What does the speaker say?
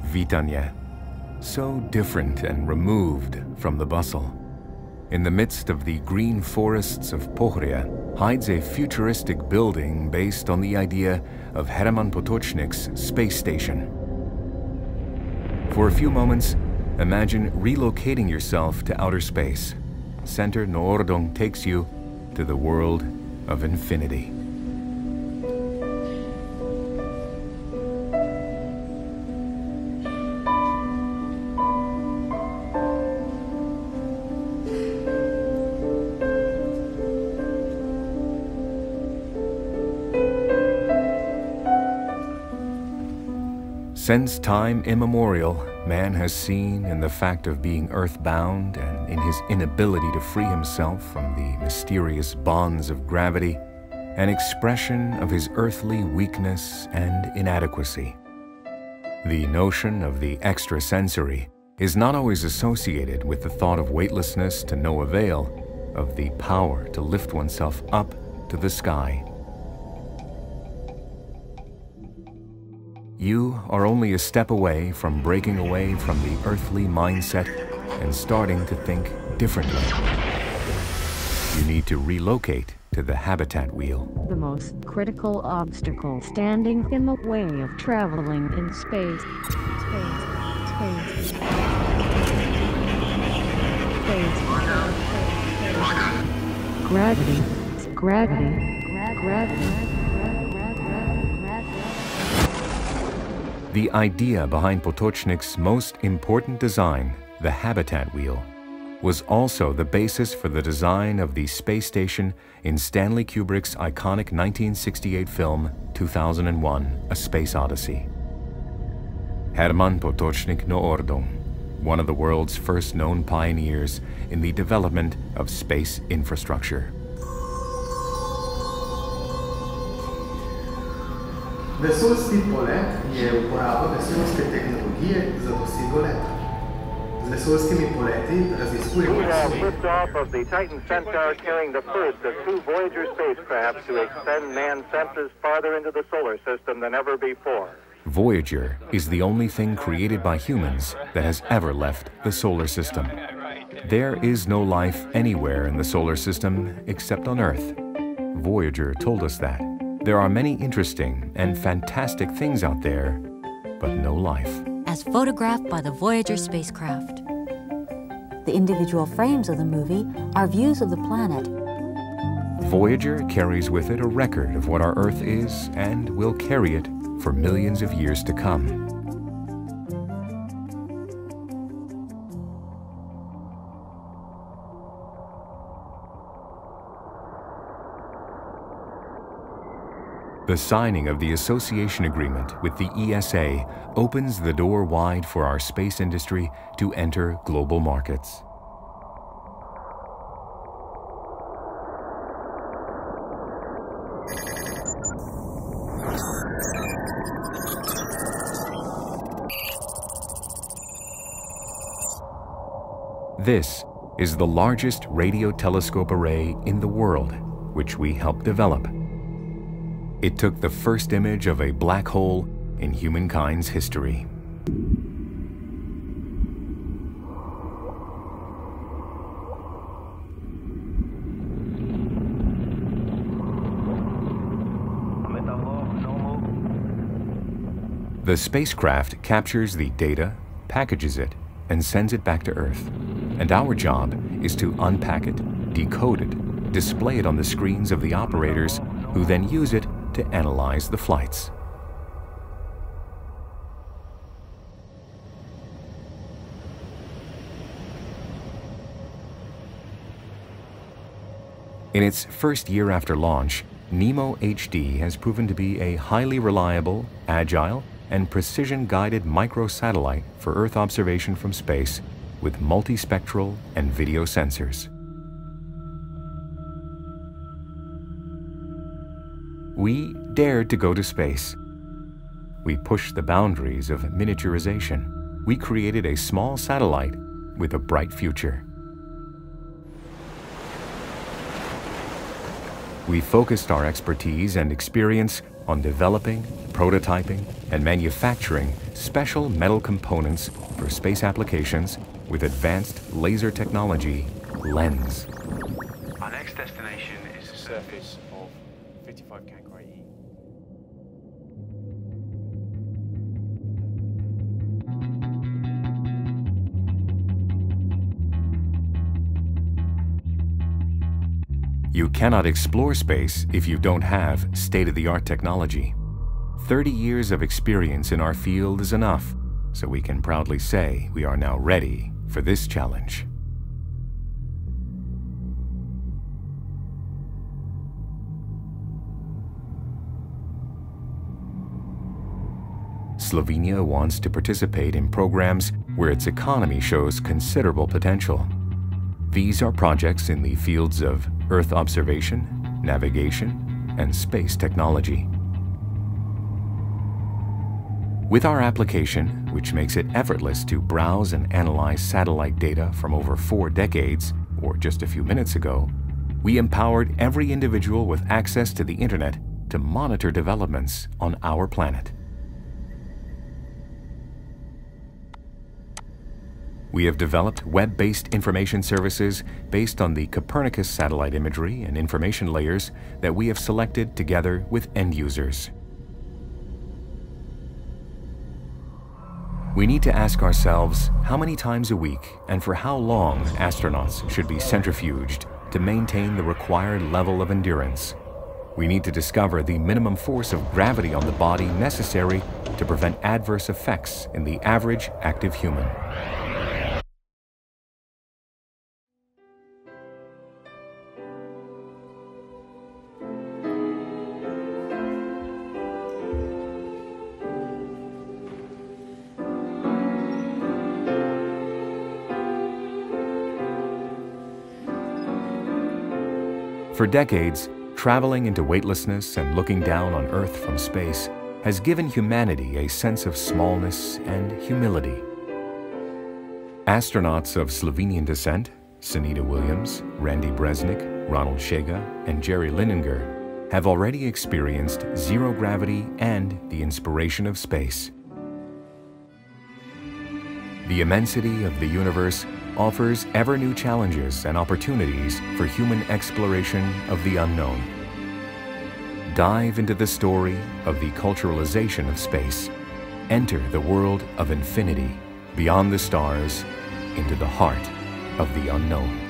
Vitanje, so different and removed from the bustle. In the midst of the green forests of Pohorje hides a futuristic building based on the idea of Herman Potočnik's space station. For a few moments, imagine relocating yourself to outer space. Center Noordung takes you to the world of infinity. Since time immemorial, man has seen in the fact of being earthbound and in his inability to free himself from the mysterious bonds of gravity an expression of his earthly weakness and inadequacy. The notion of the extrasensory is not always associated with the thought of weightlessness to no avail, of the power to lift oneself up to the sky. You are only a step away from breaking away from the earthly mindset and starting to think differently. You need to relocate to the habitat wheel. The most critical obstacle standing in the way of traveling in space. Gravity. The idea behind Potočnik's most important design, the habitat wheel, was also the basis for the design of the space station in Stanley Kubrick's iconic 1968 film 2001: A Space Odyssey. Herman Potočnik Noordung, one of the world's first known pioneers in the development of space infrastructure. Vesoljski polet je uporaba vesoljske tehnologije za dosego leta. Z vesoljskimi poleti raziskujemo We have liftoff of the Titan Centaur carrying the first of two Voyager spacecraft to extend man's senses farther into the solar system than ever before. Voyager is the only thing created by humans that has ever left the solar system. There is no life anywhere in the solar system except on Earth. Voyager told us that. There are many interesting and fantastic things out there, but no life. As photographed by the Voyager spacecraft. The individual frames of the movie are views of the planet. Voyager carries with it a record of what our Earth is and will carry it for millions of years to come. The signing of the association agreement with the ESA opens the door wide for our space industry to enter global markets. This is the largest radio telescope array in the world, which we helped develop. It took the first image of a black hole in humankind's history. The spacecraft captures the data, packages it, and sends it back to Earth. And our job is to unpack it, decode it, display it on the screens of the operators, who then use it to analyze the flights. In its first year after launch, NEMO HD has proven to be a highly reliable, agile, and precision-guided microsatellite for Earth observation from space with multispectral and video sensors. We dared to go to space. We pushed the boundaries of miniaturization. We created a small satellite with a bright future. We focused our expertise and experience on developing, prototyping and manufacturing special metal components for space applications with advanced laser technology, LENS. Our next destination is the surface of 55 Cancri. You cannot explore space if you don't have state-of-the-art technology. 30 years of experience in our field is enough, so we can proudly say we are now ready for this challenge. Slovenia wants to participate in programs where its economy shows considerable potential. These are projects in the fields of Earth observation, navigation, and space technology. With our application, which makes it effortless to browse and analyze satellite data from over 4 decades, or just a few minutes ago, we empowered every individual with access to the internet to monitor developments on our planet. We have developed web-based information services based on the Copernicus satellite imagery and information layers that we have selected together with end users. We need to ask ourselves how many times a week and for how long astronauts should be centrifuged to maintain the required level of endurance. We need to discover the minimum force of gravity on the body necessary to prevent adverse effects in the average active human. For decades, traveling into weightlessness and looking down on Earth from space has given humanity a sense of smallness and humility. Astronauts of Slovenian descent, Sunita Williams, Randy Bresnik, Ronald Shega, and Jerry Lininger, have already experienced zero gravity and the inspiration of space. The immensity of the universe offers ever new challenges and opportunities for human exploration of the unknown. Dive into the story of the culturalization of space. Enter the world of infinity, beyond the stars, into the heart of the unknown.